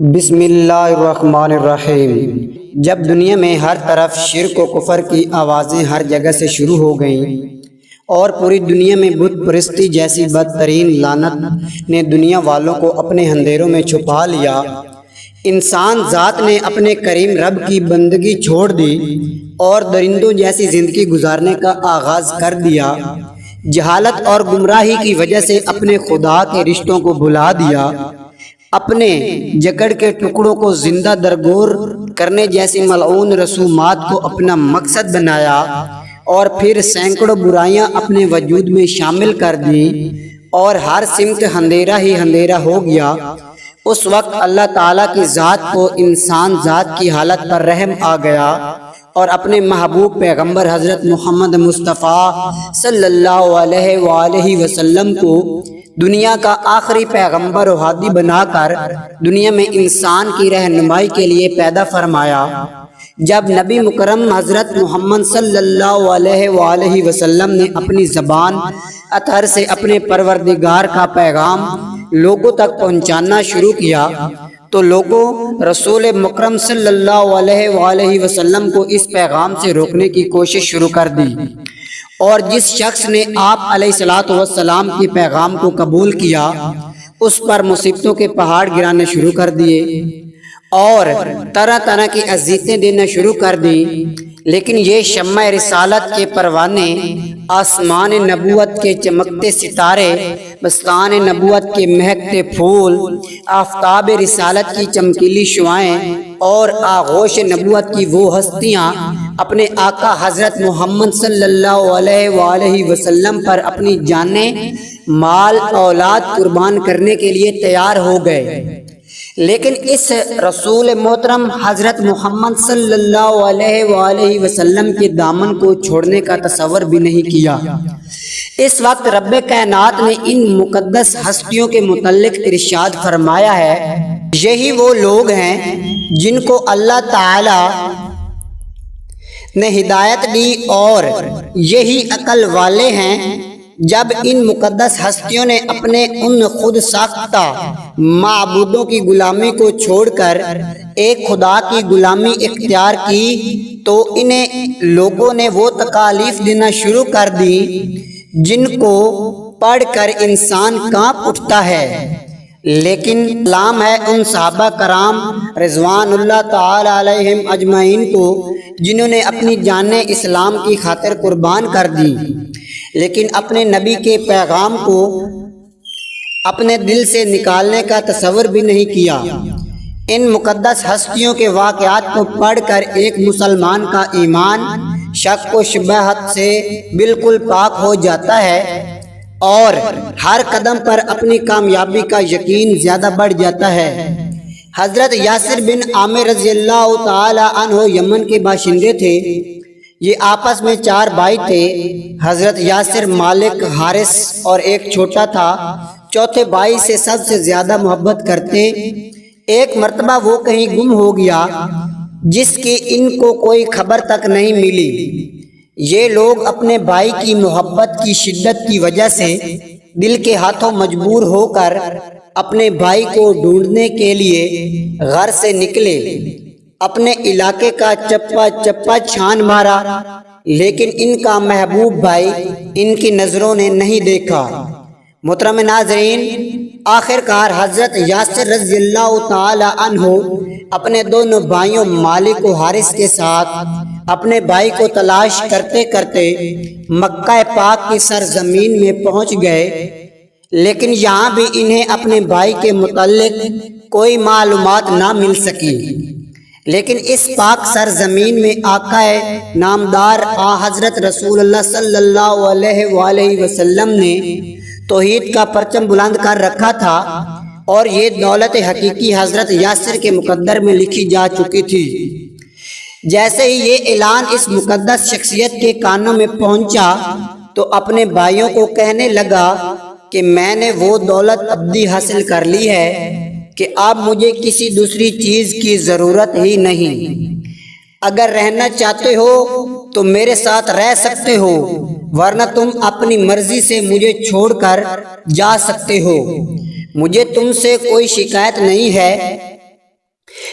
بسم اللہ الرحمن الرحیم۔ جب دنیا میں ہر طرف شرک و کفر کی آوازیں ہر جگہ سے شروع ہو گئیں اور پوری دنیا میں بت پرستی جیسی بدترین لعنت نے دنیا والوں کو اپنے اندھیروں میں چھپا لیا، انسان ذات نے اپنے کریم رب کی بندگی چھوڑ دی اور درندوں جیسی زندگی گزارنے کا آغاز کر دیا۔ جہالت اور گمراہی کی وجہ سے اپنے خدا کے رشتوں کو بھلا دیا، اپنے جکڑ کے ٹکڑوں کو زندہ درگور کرنے جیسی ملعون رسومات کو اپنا مقصد بنایا اور پھر سینکڑوں برائیاں اپنے وجود میں شامل کر دی اور ہر سمت اندھیرا ہی اندھیرا ہو گیا۔ اس وقت اللہ تعالیٰ کی ذات کو انسان ذات کی حالت پر رحم آ گیا اور اپنے محبوب پیغمبر حضرت محمد مصطفیٰ صلی اللہ علیہ وآلہ وسلم کو دنیا کا آخری پیغمبر و ہادی بنا کر دنیا میں انسان کی رہنمائی کے لیے پیدا فرمایا۔ جب نبی مکرم حضرت محمد صلی اللہ علیہ وآلہ وسلم نے اپنی زبان اطہر سے اپنے پروردگار کا پیغام لوگوں تک پہنچانا شروع کیا تو لوگوں رسول مکرم صلی اللہ علیہ وآلہ وسلم کو اس پیغام سے روکنے کی کوشش شروع کر دی، اور جس شخص نے آپ علیہ الصلوۃ والسلام کے پیغام کو قبول کیا اس پر مصیبتوں کے پہاڑ گرانے شروع کر دیے اور طرح طرح کی اذیتیں دینا شروع کر دی۔ لیکن یہ شمع رسالت کے پروانے، آسمان نبوت کے چمکتے ستارے، بستان نبوت کے مہکتے پھول، آفتاب رسالت کی چمکیلی شعاعیں اور آغوش نبوت کی وہ ہستیاں اپنے آقا حضرت محمد صلی اللہ علیہ وآلہ وسلم پر اپنی جانیں، مال، اولاد قربان کرنے کے لیے تیار ہو گئے، لیکن اس رسول محترم حضرت محمد صلی اللہ علیہ وآلہ وسلم کے دامن کو چھوڑنے کا تصور بھی نہیں کیا۔ اس وقت رب کائنات نے ان مقدس ہستیوں کے متعلق ارشاد فرمایا ہے، یہی وہ لوگ ہیں جن کو اللہ تعالی نے ہدایت دی اور یہی عقل والے ہیں۔ جب ان مقدس ہستیوں نے اپنے ان خود ساختہ معبودوں کی غلامی کو چھوڑ کر ایک خدا کی غلامی اختیار کی تو انہیں لوگوں نے وہ تکالیف دینا شروع کر دی جن کو پڑھ کر انسان کانپ اٹھتا ہے۔ لیکن سلام ہے ان صحابہ کرام رضوان اللہ تعالی علیہم اجمعین کو جنہوں نے اپنی جانیں اسلام کی خاطر قربان کر دی، لیکن اپنے نبی کے پیغام کو اپنے دل سے نکالنے کا تصور بھی نہیں کیا۔ ان مقدس ہستیوں کے واقعات کو پڑھ کر ایک مسلمان کا ایمان شک و شبہت سے بالکل پاک ہو جاتا ہے اور ہر قدم پر اپنی کامیابی کا یقین زیادہ بڑھ جاتا ہے۔ حضرت یاسر بن عامر رضی اللہ تعالی عنہ یمن کے باشندے تھے۔ یہ آپس میں 4 بھائی تھے۔ حضرت یاسر، مالک، حارث اور ایک چھوٹا تھا۔ چوتھے بھائی سے سب سے زیادہ محبت کرتے۔ ایک مرتبہ وہ کہیں گم ہو گیا جس کی ان کو کوئی خبر تک نہیں ملی۔ یہ لوگ اپنے بھائی کی محبت کی شدت کی وجہ سے دل کے ہاتھوں مجبور ہو کر اپنے بھائی کو ڈھونڈنے کے لیے غار سے نکلے۔ اپنے علاقے کا چپا چپا چھان مارا، لیکن ان کا محبوب بھائی ان کی نظروں نے نہیں دیکھا۔ محترم ناظرین، آخر کار حضرت یاسر رضی اللہ تعالی عنہ اپنے دونوں بھائیوں مالک و حارث کے ساتھ اپنے بھائی کو تلاش کرتے کرتے مکہ پاک کی سرزمین میں پہنچ گئے، لیکن یہاں بھی انہیں اپنے بھائی کے متعلق کوئی معلومات نہ مل سکی۔ لیکن اس پاک سرزمین میں آقا نامدار حضرت رسول اللہ صلی اللہ علیہ وآلہ وسلم نے توحید کا پرچم بلند کر رکھا تھا اور یہ دولت حقیقی حضرت یاسر کے مقدر میں لکھی جا چکی تھی۔ جیسے ہی یہ اعلان اس مقدس شخصیت کے کانوں میں پہنچا تو اپنے بھائیوں کو کہنے لگا کہ میں نے وہ دولت ابدی حاصل کر لی ہے کہ اب مجھے کسی دوسری چیز کی ضرورت ہی نہیں۔ اگر رہنا چاہتے ہو تو میرے ساتھ رہ سکتے ہو، ورنہ تم اپنی مرضی سے مجھے چھوڑ کر جا سکتے ہو۔ مجھے تم سے کوئی شکایت نہیں ہے،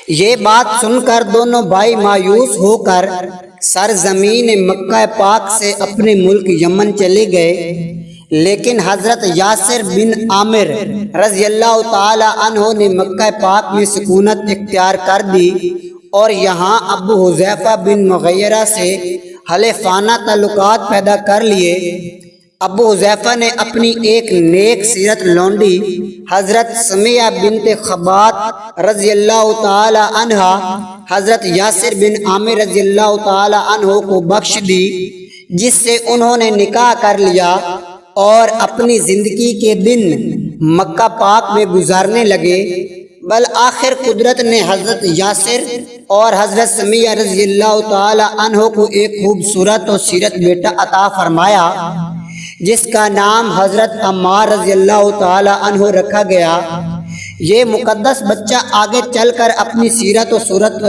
یہ بات سن کر دونوں بھائی مایوس ہو کر سرزمین مکہ پاک سے اپنے ملک یمن چلے گئے، لیکن حضرت یاسر بن عامر رضی اللہ تعالی عنہ نے مکہ پاک میں سکونت اختیار کر دی اور یہاں ابو حذیفہ بن مغیرہ سے حلیفانہ تعلقات پیدا کر لیے۔ ابو حذیفہ نے اپنی ایک نیک سیرت لونڈی حضرت سمیہ بنت خبات رضی اللہ تعالی عنہا حضرت یاسر بن عامر رضی اللہ تعالی عنہ کو بخش دی، جس سے انہوں نے نکاح کر لیا اور اپنی زندگی کے دن مکہ پاک میں گزارنے لگے۔ بالآخر قدرت نے حضرت یاسر اور حضرت سمیہ رضی اللہ تعالی عنہ کو ایک خوبصورت اور سیرت بیٹا عطا فرمایا، جس کا نام حضرت عمار رضی اللہ تعالی عنہ رکھا گیا۔ یہ مقدس بچہ آگے چل کر اپنی سیرت و صورت،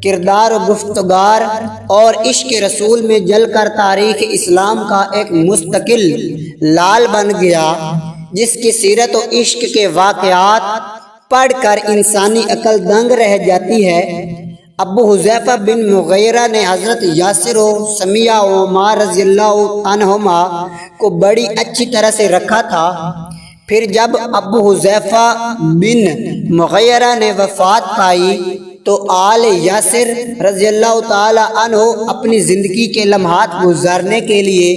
کردار و گفتگار اور عشق رسول میں جل کر تاریخ اسلام کا ایک مستقل لال بن گیا، جس کی سیرت و عشق کے واقعات پڑھ کر انسانی عقل دنگ رہ جاتی ہے۔ ابو حذیفہ بن مغیرہ نے حضرت یاسر و سمیہ و عمار رضی اللہ عنہما کو بڑی اچھی طرح سے رکھا تھا۔ پھر جب ابو حذیفہ بن مغیرہ نے وفات پائی تو آل یاسر رضی اللہ تعالی عنہ اپنی زندگی کے لمحات گزارنے کے لیے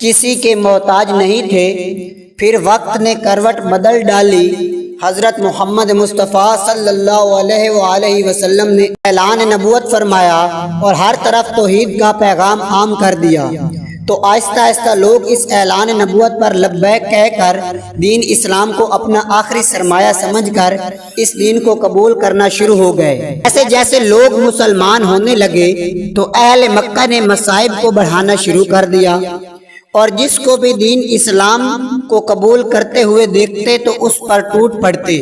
کسی کے محتاج نہیں تھے۔ پھر وقت نے کروٹ بدل ڈالی۔ حضرت محمد مصطفیٰ صلی اللہ علیہ وآلہ وسلم نے اعلان نبوت فرمایا اور ہر طرف توحید کا پیغام عام کر دیا، تو آہستہ آہستہ لوگ اس اعلان نبوت پر لبیک کہہ کر دین اسلام کو اپنا آخری سرمایہ سمجھ کر اس دین کو قبول کرنا شروع ہو گئے۔ جیسے جیسے لوگ مسلمان ہونے لگے تو اہل مکہ نے مصائب کو بڑھانا شروع کر دیا، اور جس کو بھی دین اسلام کو قبول کرتے ہوئے دیکھتے تو اس پر ٹوٹ پڑتے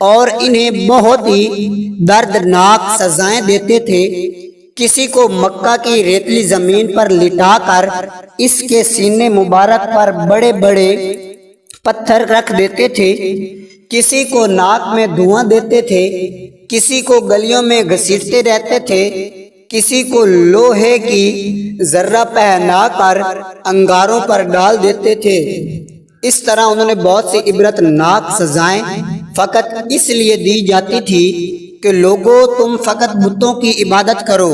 اور انہیں بہت ہی دردناک سزائیں دیتے تھے۔ کسی کو مکہ کی ریتلی زمین پر لٹا کر اس کے سینے مبارک پر بڑے بڑے پتھر رکھ دیتے تھے، کسی کو ناک میں دھواں دیتے تھے، کسی کو گلیوں میں گھسیٹتے رہتے تھے، کسی کو لوہے کی ذرہ پہنا کر انگاروں پر ڈال دیتے تھے۔ اس طرح انہوں نے بہت سی عبرت ناک سزائیں فقط اس لیے دی جاتی تھی کہ لوگوں تم فقط بتوں کی عبادت کرو،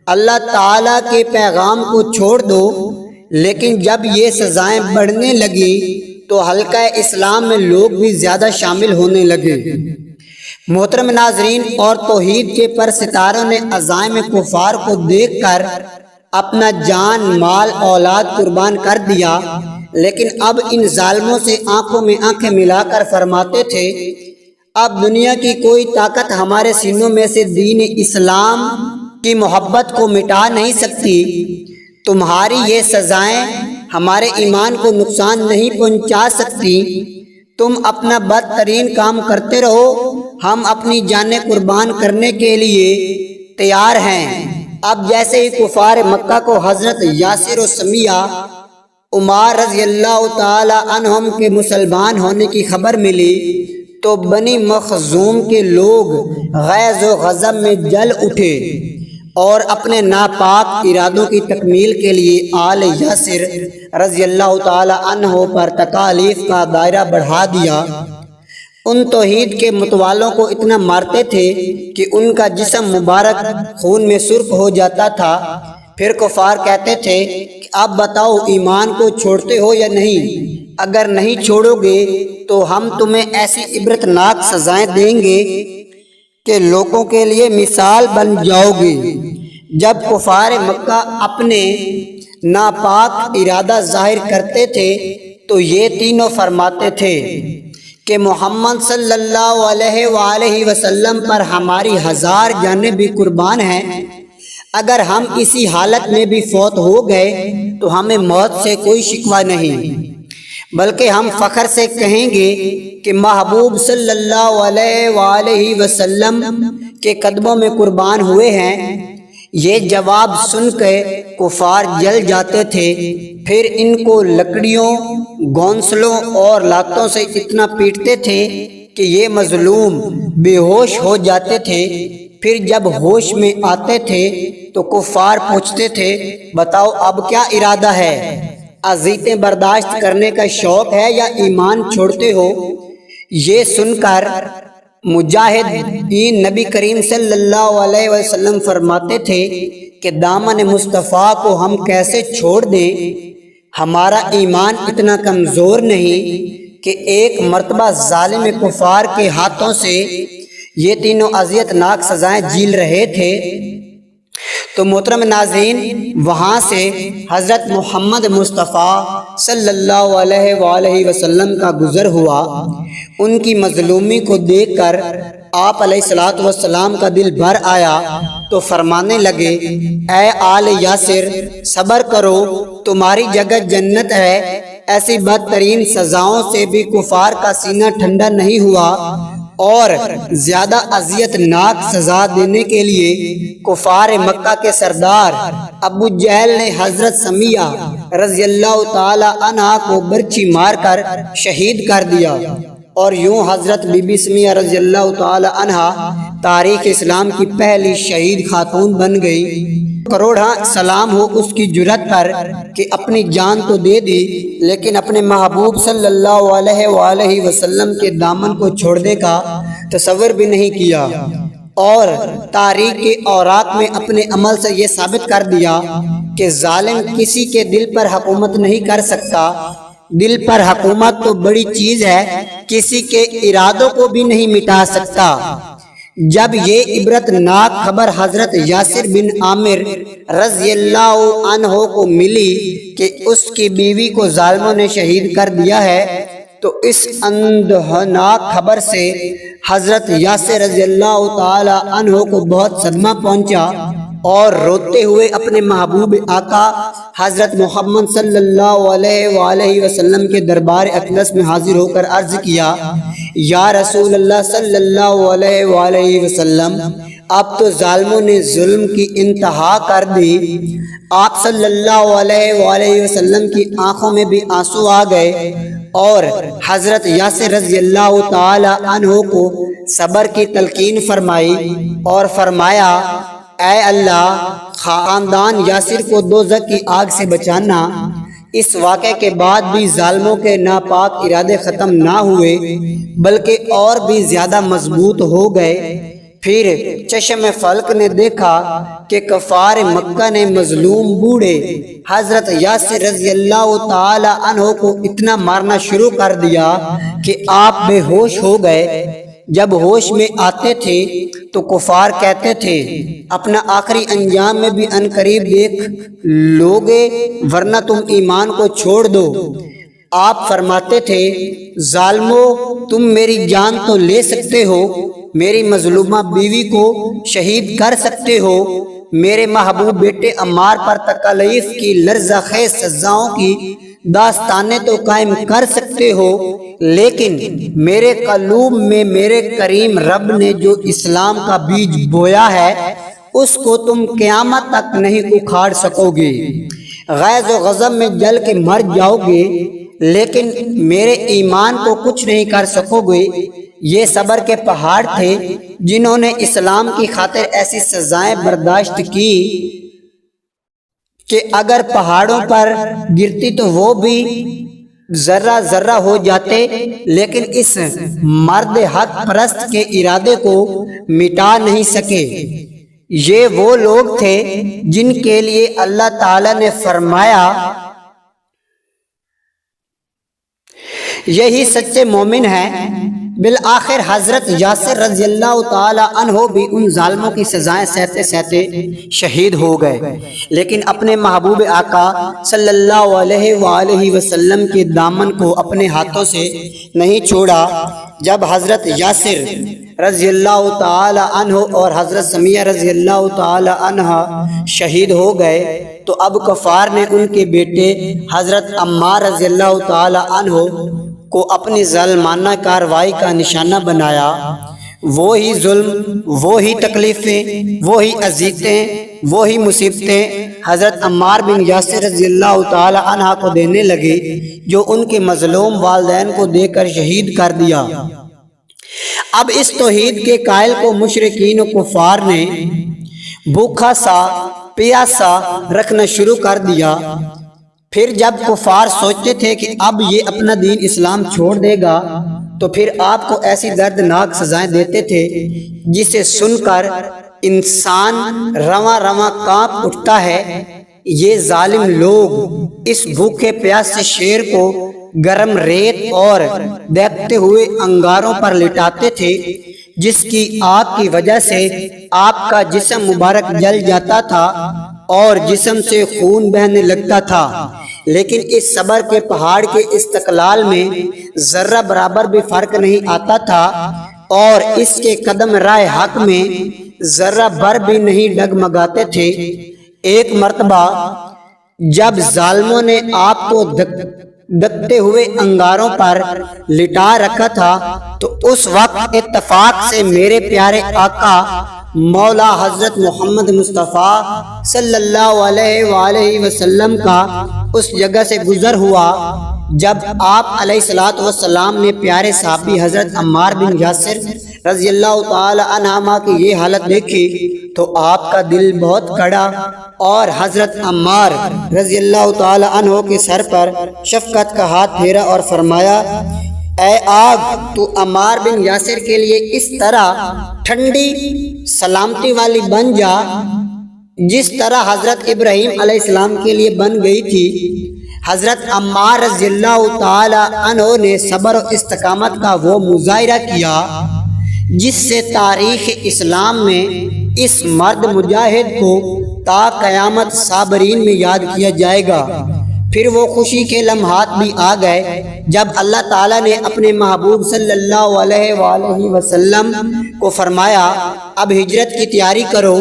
اللہ تعالیٰ کے پیغام کو چھوڑ دو۔ لیکن جب یہ سزائیں بڑھنے لگی تو حلقہ اسلام میں لوگ بھی زیادہ شامل ہونے لگے۔ محترم ناظرین، اور توحید کے پر ستاروں نے عزائم کفار کو دیکھ کر اپنا جان مال اولاد قربان کر دیا، لیکن اب ان ظالموں سے آنکھوں میں آنکھیں ملا کر فرماتے تھے، اب دنیا کی کوئی طاقت ہمارے سینوں میں سے دین اسلام کی محبت کو مٹا نہیں سکتی۔ تمہاری یہ سزائیں ہمارے ایمان کو نقصان نہیں پہنچا سکتی۔ تم اپنا بدترین کام کرتے رہو، ہم اپنی جانیں قربان کرنے کے لیے تیار ہیں۔ اب جیسے ہی کفار مکہ کو حضرت یاسر و سمیہ عمار رضی اللہ تعالی عنہم کے مسلمان ہونے کی خبر ملی تو بنی مخزوم کے لوگ غیظ و غضب میں جل اٹھے اور اپنے ناپاک ارادوں کی تکمیل کے لیے آل یاسر رضی اللہ تعالی عنہ پر تکالیف کا دائرہ بڑھا دیا۔ ان توحید کے متوالوں کو اتنا مارتے تھے کہ ان کا جسم مبارک خون میں سرخ ہو جاتا تھا۔ پھر کفار کہتے تھے کہ اب بتاؤ ایمان کو چھوڑتے ہو یا نہیں؟ اگر نہیں چھوڑو گے تو ہم تمہیں ایسی عبرتناک سزائیں دیں گے کہ لوگوں کے لیے مثال بن جاؤ گے۔ جب کفار مکہ اپنے ناپاک ارادہ ظاہر کرتے تھے تو یہ تینوں فرماتے تھے کہ محمد صلی اللہ علیہ وآلہ وسلم پر ہماری 1000 جانیں بھی قربان ہیں۔ اگر ہم اسی حالت میں بھی فوت ہو گئے تو ہمیں موت سے کوئی شکوہ نہیں، بلکہ ہم فخر سے کہیں گے کہ محبوب صلی اللہ علیہ وآلہ وسلم کے قدموں میں قربان ہوئے ہیں۔ یہ جواب سن کے کفار جل جاتے تھے، پھر ان کو لکڑیوں، گونسلوں اور لاتوں سے اتنا پیٹتے تھے کہ یہ مظلوم بے ہوش ہو جاتے تھے، پھر جب ہوش میں آتے تھے تو کفار پوچھتے تھے بتاؤ اب کیا ارادہ ہے، اذیتیں برداشت کرنے کا شوق ہے یا ایمان چھوڑتے ہو؟ یہ سن کر مجاہدین نبی کریم صلی اللہ علیہ وسلم فرماتے تھے کہ دامن مصطفیٰ کو ہم کیسے چھوڑ دیں، ہمارا ایمان اتنا کمزور نہیں کہ ایک مرتبہ ظالم کفار کے ہاتھوں سے یہ تینوں اذیت ناک سزائیں جھیل رہے تھے۔ تو محترم ناظرین، وہاں سے حضرت محمد مصطفیٰ صلی اللہ علیہ وآلہ وسلم کا گزر ہوا۔ ان کی مظلومی کو دیکھ کر آپ علیہ الصلوۃ والسلام کا دل بھر آیا تو فرمانے لگے اے آل یاسر صبر کرو، تمہاری جگہ جنت ہے۔ ایسی بدترین سزاؤں سے بھی کفار کا سینہ ٹھنڈا نہیں ہوا، اور زیادہ اذیت ناک سزا دینے کے لیے کفار مکہ کے سردار ابو جہل نے حضرت سمیہ رضی اللہ تعالی عنہا کو برچھی مار کر شہید کر دیا، اور یوں حضرت بی بی سمیہ رضی اللہ تعالی عنہا تاریخ اسلام کی پہلی شہید خاتون بن گئی۔ کروڑا سلام ہو اس کی جرات پر کہ اپنی جان تو دے دی لیکن اپنے محبوب صلی اللہ علیہ وآلہ وسلم کے دامن کو چھوڑنے کا تصور بھی نہیں کیا، اور تاریخ کے اوراق میں اپنے عمل سے یہ ثابت کر دیا کہ ظالم کسی کے دل پر حکومت نہیں کر سکتا۔ دل پر حکومت تو بڑی چیز ہے، کسی کے ارادوں کو بھی نہیں مٹا سکتا۔ جب یہ عبرت ناک خبر حضرت یاسر بن عامر رضی اللہ عنہ کو ملی کہ اس کی بیوی کو ظالموں نے شہید کر دیا ہے، تو اس اندہناک خبر سے حضرت یاسر رضی اللہ تعالی عنہ کو بہت صدمہ پہنچا، اور روتے ہوئے اپنے محبوب آقا حضرت محمد صلی اللہ علیہ وآلہ وسلم کے دربار اقدس میں حاضر ہو کر عرض کیا یا رسول اللہ صلی اللہ علیہ وآلہ وسلم، اب تو ظالموں نے ظلم کی انتہا کر دی۔ آپ صلی اللہ علیہ وآلہ وسلم کی آنکھوں میں بھی آنسو آ گئے، اور حضرت یاسر رضی اللہ تعالی عنہ کو صبر کی تلقین فرمائی اور فرمایا اے اللہ، خاندان یاسر کو دوزخ کی آگ سے بچانا۔ اس واقعے کے بعد بھی ظالموں کے ناپاک ارادے ختم نہ ہوئے بلکہ اور بھی زیادہ مضبوط ہو گئے۔ پھر چشم فلک نے دیکھا کہ کفار مکہ نے مظلوم بوڑھے حضرت یاسر رضی اللہ تعالی عنہ کو اتنا مارنا شروع کر دیا کہ آپ بے ہوش ہو گئے۔ جب ہوش میں آتے تھے تو کفار کہتے تھے اپنا آخری انجام میں بھی عنقریب دیکھ لوگے ورنہ تم ایمان کو چھوڑ دو۔ آپ فرماتے تھے ظالمو، تم میری جان تو لے سکتے ہو، میری مظلومہ بیوی کو شہید کر سکتے ہو، میرے محبوب بیٹے عمار پر تکالیف کی لرزہ خیز سزاؤں کی داستانیں تو قائم کر سکتے ہو، لیکن میرے قلوب میں میرے کریم رب نے جو اسلام کا بیج بویا ہے اس کو تم قیامت تک نہیں اکھاڑ سکو گے۔ غیظ و غضب میں جل کے مر جاؤ گے لیکن میرے ایمان کو کچھ نہیں کر سکو گے۔ یہ صبر کے پہاڑ تھے جنہوں نے اسلام کی خاطر ایسی سزائیں برداشت کی کہ اگر پہاڑوں پر گرتی تو وہ بھی ذرہ ذرہ ہو جاتے، لیکن اس مرد حق پرست کے ارادے کو مٹا نہیں سکے۔ یہ وہ لوگ تھے جن کے لیے اللہ تعالی نے فرمایا یہی سچے مومن ہیں۔ بالآخر حضرت یاسر رضی اللہ تعالی عنہ بھی ان ظالموں کی سزائیں سہتے سہتے شہید ہو گئے، لیکن اپنے محبوب آقا صلی اللہ علیہ وآلہ وسلم کے دامن کو اپنے ہاتھوں سے نہیں چھوڑا۔ جب حضرت یاسر رضی اللہ تعالی عنہ اور حضرت سمیہ رضی اللہ تعالی عنہ شہید ہو گئے تو اب کفار نے ان کے بیٹے حضرت عمار رضی اللہ تعالی عنہ کو اپنی ظالمانہ کاروائی کا نشانہ بنایا۔ وہی ظلم، وہی تکلیفیں، وہی اذیتیں، وہی مصیبتیں حضرت عمار بن یاسر رضی اللہ تعالی عنہ کو دینے لگے جو ان کے مظلوم والدین کو دے کر شہید کر دیا۔ اب اس توحید کے قائل کو مشرکین و کفار نے بھوکا سا پیاسا رکھنا شروع کر دیا۔ پھر جب کفار سوچتے تھے کہ اب یہ اپنا دین اسلام چھوڑ دے گا تو پھر آپ کو ایسی دردناک سزائیں دیتے تھے جسے سن کر انسان رواں رواں کانپ اٹھتا ہے۔ یہ ظالم لوگ اس بھوکے پیاسے شیر کو گرم ریت اور دیکھتے ہوئے انگاروں پر لٹاتے تھے، جس کی آگ کی وجہ سے آپ کا جسم مبارک جل جاتا تھا اور جسم سے خون بہنے لگتا تھا، لیکن اس صبر کے پہاڑ کے استقلال میں ذرہ برابر بھی فرق نہیں آتا تھا اور اس کے قدم رائے حق میں ذرہ بھر بھی نہیں ڈگمگاتے تھے۔ ایک مرتبہ جب ظالموں نے آپ کو دکتے ہوئے انگاروں پر لٹا رکھا تھا تو اس وقت اتفاق سے میرے پیارے آقا مولا حضرت محمد مصطفیٰ صلی اللہ علیہ وآلہ وسلم کا اس جگہ سے گزر ہوا۔ جب آپ علیہ الصلوۃ والسلام نے پیارے صحابی حضرت عمار بن یاسر رضی اللہ تعالی عنہما کی یہ حالت دیکھی تو آپ کا دل بہت کڑا اور حضرت عمار رضی اللہ تعالی عنہ کے سر پر شفقت کا ہاتھ پھیرا اور فرمایا، اے آگ، تو عمار بن یاسر کے لیے اس طرح ٹھنڈی سلامتی والی بن جا جس طرح حضرت ابراہیم علیہ السلام کے لیے بن گئی تھی۔ حضرت عمار رضی اللہ تعالی عنہ نے صبر و استقامت کا وہ مظاہرہ کیا جس سے تاریخ اسلام میں اس مرد مجاہد کو تا قیامت صابرین میں یاد کیا جائے گا۔ پھر وہ خوشی کے لمحات بھی آ گئے جب اللہ تعالیٰ نے اپنے محبوب صلی اللہ علیہ وآلہ وسلم کو فرمایا، اب ہجرت کی تیاری کرو۔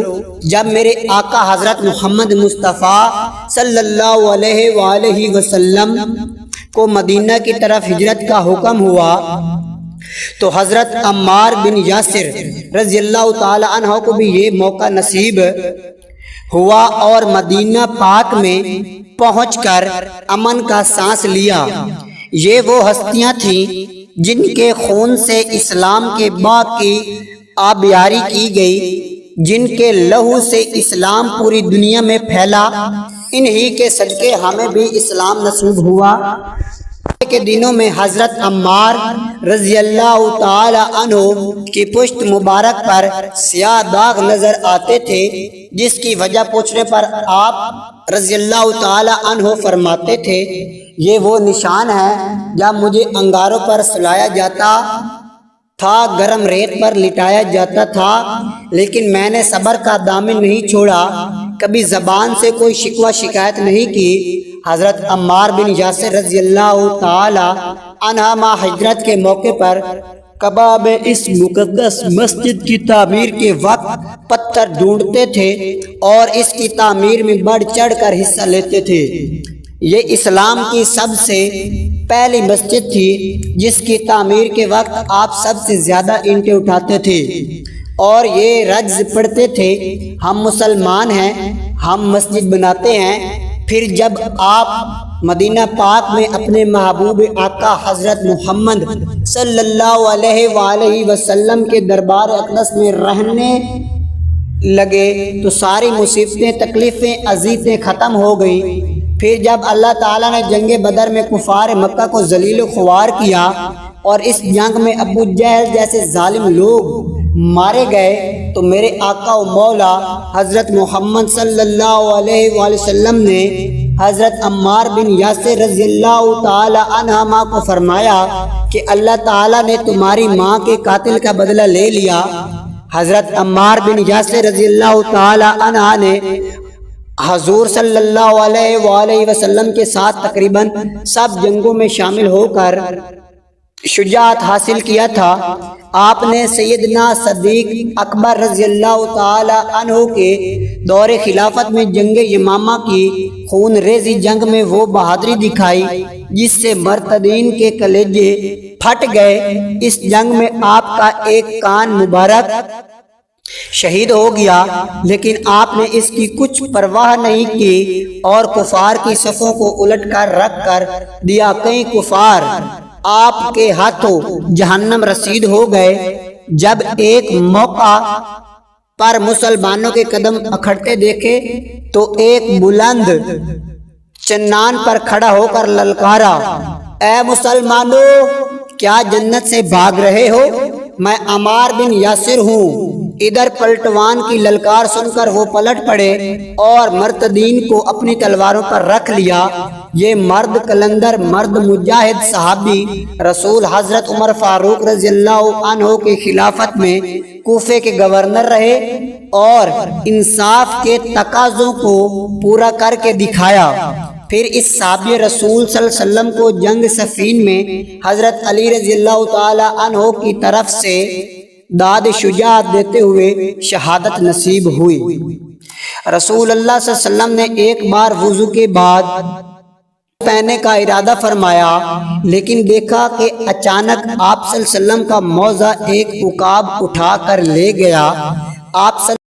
جب میرے آقا حضرت محمد مصطفیٰ صلی اللہ علیہ وآلہ وسلم کو مدینہ کی طرف ہجرت کا حکم ہوا تو حضرت عمار بن یاسر رضی اللہ تعالی عنہ کو بھی یہ موقع نصیب ہوا اور مدینہ پاک میں پہنچ کر امن کا سانس لیا۔ یہ وہ ہستیاں تھیں جن کے خون سے اسلام کے باغ کی آبیاری کی گئی، جن کے لہو سے اسلام پوری دنیا میں پھیلا۔ انہی کے صدقے ہمیں بھی اسلام نصیب ہوا۔ کے دنوں میں حضرت عمار رضی اللہ تعالی عنہ کی پشت مبارک پر سیاہ داغ نظر آتے تھے، جس کی وجہ پوچھنے پر آپ رضی اللہ تعالی عنہ فرماتے تھے، یہ وہ نشان ہے جب مجھے انگاروں پر سلایا جاتا تھا، گرم ریت پر لٹایا جاتا تھا، لیکن میں نے صبر کا دامن نہیں چھوڑا، کبھی زبان سے کوئی شکوہ شکایت نہیں کی۔ حضرت عمار بن یاسر رضی اللہ تعالی عنہ ہجرت کے موقع پر کعبہ میں اس مقدس مسجد کی تعمیر کے وقت پتھر ڈھونڈتے تھے اور اس کی تعمیر میں بڑھ چڑھ کر حصہ لیتے تھے۔ یہ اسلام کی سب سے پہلی مسجد تھی جس کی تعمیر کے وقت آپ سب سے زیادہ اینٹیں اٹھاتے تھے اور یہ رجز پڑھتے تھے، ہم مسلمان ہیں، ہم مسجد بناتے ہیں۔ پھر جب آپ مدینہ پاک میں اپنے محبوب آقا حضرت محمد صلی اللہ علیہ وآلہ وسلم کے دربار اقدس میں رہنے لگے تو ساری مصیبتیں، تکلیفیں، اذیتیں ختم ہو گئیں۔ پھر جب اللہ تعالیٰ نے جنگ بدر میں کفار مکہ کو ذلیل و خوار کیا اور اس جنگ میں ابو جہل جیسے ظالم لوگ مارے گئے تو میرے آقا و مولا حضرت محمد صلی اللہ علیہ وآلہ وسلم نے حضرت عمار بن یاسر رضی اللہ تعالی عنہما کو فرمایا کہ اللہ تعالیٰ نے تمہاری ماں کے قاتل کا بدلہ لے لیا۔ حضرت عمار بن یاسر رضی اللہ تعالی عنہ نے حضور صلی اللہ علیہ وآلہ وسلم کے ساتھ تقریباً سب جنگوں میں شامل ہو کر شجاعت حاصل کیا تھا۔ آپ نے سیدنا صدیق اکبر رضی اللہ تعالی عنہ کے دور خلافت میں جنگ یمامہ کی خون ریزی جنگ میں وہ بہادری دکھائی جس سے مرتدین کے کلیجے پھٹ گئے۔ اس جنگ میں آپ کا ایک کان مبارک شہید ہو گیا، لیکن آپ نے اس کی کچھ پرواہ نہیں کی اور کفار کی صفوں کو الٹ کر رکھ کر دیا۔ کئی کفار آپ کے ہاتھوں جہنم رسید ہو گئے۔ جب ایک موقع پر مسلمانوں کے قدم اکھڑتے دیکھے تو ایک بلند چنان پر کھڑا ہو کر للکارا، اے مسلمانوں، کیا جنت سے بھاگ رہے ہو؟ میں عمار بن یاسر ہوں۔ ادھر پلٹوان کی للکار سن کر وہ پلٹ پڑے اور مرتدین کو اپنی تلواروں پر رکھ لیا۔ یہ مرد کلندر، مرد مجاہد صحابی رسول حضرت عمر فاروق رضی اللہ عنہ کی خلافت میں کوفے کے گورنر رہے اور انصاف کے تقاضوں کو پورا کر کے دکھایا۔ پھر اس صحابی رسول صلی اللہ علیہ وسلم کو جنگ صفین میں حضرت علی رضی اللہ تعالی عنہ کی طرف سے داد شجاعت دیتے ہوئے شہادت نصیب ہوئی۔ رسول اللہ صلی اللہ علیہ وسلم نے ایک بار وضو کے بعد پہننے کا ارادہ فرمایا، لیکن دیکھا کہ اچانک آپ صلی اللہ علیہ وسلم کا موزہ ایک عقاب اٹھا کر لے گیا۔ آپ